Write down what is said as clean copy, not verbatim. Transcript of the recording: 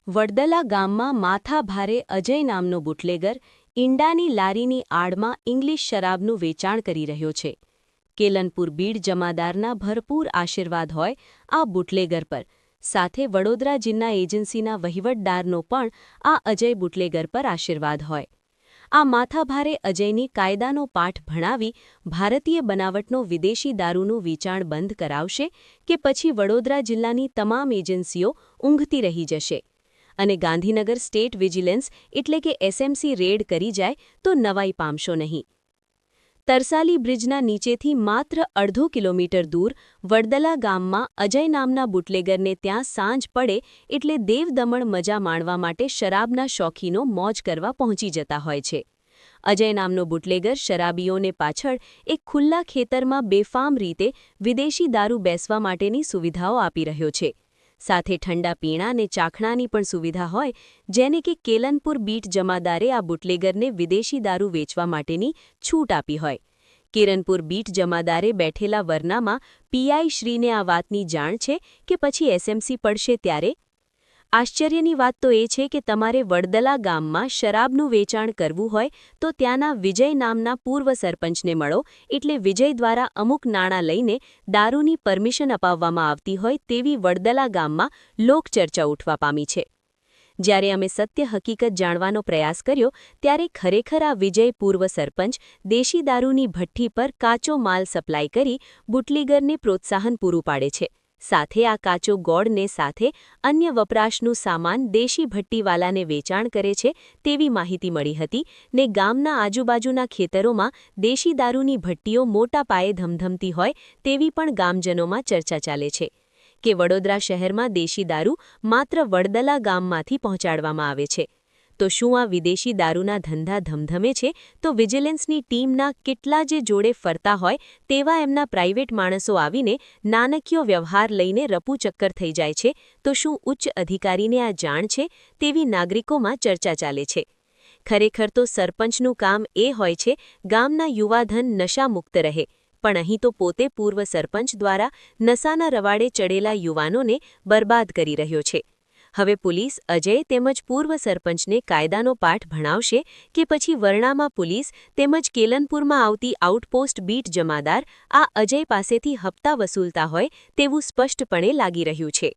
વડદલા ગામમાં માથાભારે અજય નામનો bootlegger ઈંડાની લારીની આડમાં English શરાબનું વેચાણ કરી રહ્યો છે. કેલનપુર બીડ જમાદારના ભરપૂર આશીર્વાદ હોય આ બુટલેગર પર, સાથે વડોદરા જિલ્લા એજન્સીના વહીવટદારનો પણ આ અજય બુટલેગર પર આશીર્વાદ હોય. આ માથાભારે અજયની કાયદાનો પાઠ ભણાવી ભારતીય બનાવટનો વિદેશી દારૂનું વેચાણ બંધ કરાવશે કે પછી વડોદરા જિલ્લાની તમામ એજન્સીઓ ઊંઘતી રહી જશે અને ગાંધીનગર સ્ટેટ વિજિલન્સ એટલે કે એસએમસી રેડ કરી જાય તો નવાઈ પામશો નહીં. તરસાલી બ્રિજના નીચેથી માત્ર અડધો કિલોમીટર દૂર વડદલા ગામમાં અજય નામના બુટલેગરને ત્યાં સાંજ પડે એટલે દેવદમણ મજા માણવા માટે શરાબના શોખીનો મોજ કરવા પહોંચી જતા હોય છે. અજય નામનો બુટલેગર શરાબીઓને પાછળ એક ખુલ્લા ખેતરમાં બેફામ રીતે વિદેશી દારૂ બેસવા માટેની સુવિધાઓ આપી રહ્યો છે. સાથે ઠંડા પીણા અને ચાખણાની પણ સુવિધા હોય, જેને કે કેલનપુર બીટ જમાદારે આ બુટલેગરને વિદેશી દારૂ વેચવા માટેની છૂટ આપી હોય. કેલનપુર બીટ જમાદારે બેઠેલા વરનામાં પીઆઈ શ્રીને આ વાતની જાણ છે કે પછી એસએમસી પડશે ત્યારે? આશ્ચર્યની વાત તો એ છે કે તમારે વડદલા ગામમાં શરાબનું વેચાણ કરવું હોય તો ત્યાંના વિજય નામના પૂર્વ સરપંચને મળો, એટલે વિજય દ્વારા અમુક નાણાં લઈને દારૂની પરમિશન અપાવવામાં આવતી હોય તેવી વડદલા ગામમાં લોકચર્ચા ઉઠવા પામી છે. જ્યારે અમે સત્ય હકીકત જાણવાનો પ્રયાસ કર્યો ત્યારે ખરેખર આ વિજય પૂર્વ સરપંચ દેશી દારૂની ભઠ્ઠી પર કાચો માલ સપ્લાય કરી બુટલેગરને પ્રોત્સાહન પૂરું પાડે છે. સાથે આ કાચો ગોળને સાથે અન્ય વપરાશનું સામાન દેશી ભઠ્ઠીવાલાને વેચાણ કરે છે તેવી માહિતી મળી હતી ને ગામના આજુબાજુના ખેતરોમાં દેશી દારૂની ભઠ્ઠીઓ મોટા પાયે ધમધમતી હોય તેવી પણ ગામજનોમાં ચર્ચા ચાલે છે કે વડોદરા શહેરમાં દેશી દારૂ માત્ર વડદલા ગામમાંથી પહોંચાડવામાં આવે છે. તો શું આ વિદેશી દારૂના ધંધા ધમધમે છે તો વિજિલન્સની ટીમના કેટલા જે જોડે ફરતા હોય તેવા એમના પ્રાઇવેટ માણસો આવીને નાનકીયો વ્યવહાર લઈને રપુચક્કર થઈ જાય છે તો શું ઉચ્ચ અધિકારીને આ જાણ છે તેવી નાગરિકોમાં ચર્ચા ચાલે છે. ખરેખર તો સરપંચનું કામ એ હોય છે ગામના યુવાધન નશામુક્ત રહે, પણ અહીં તો પોતે પૂર્વ સરપંચ દ્વારા નશાના રવાડે ચડેલા યુવાનોને બરબાદ કરી રહ્યો છે. હવે પોલીસ અજય તેમજ પૂર્વ સરપંચને કાયદાનો પાઠ ભણાવશે કે પછી વરણામાં પોલીસ તેમજ કેલનપુરમાં આવતી આઉટપોસ્ટ બીટ જમાદાર આ અજય પાસેથી હપ્તા વસૂલતા હોય તેવું સ્પષ્ટપણે લાગી રહ્યું છે.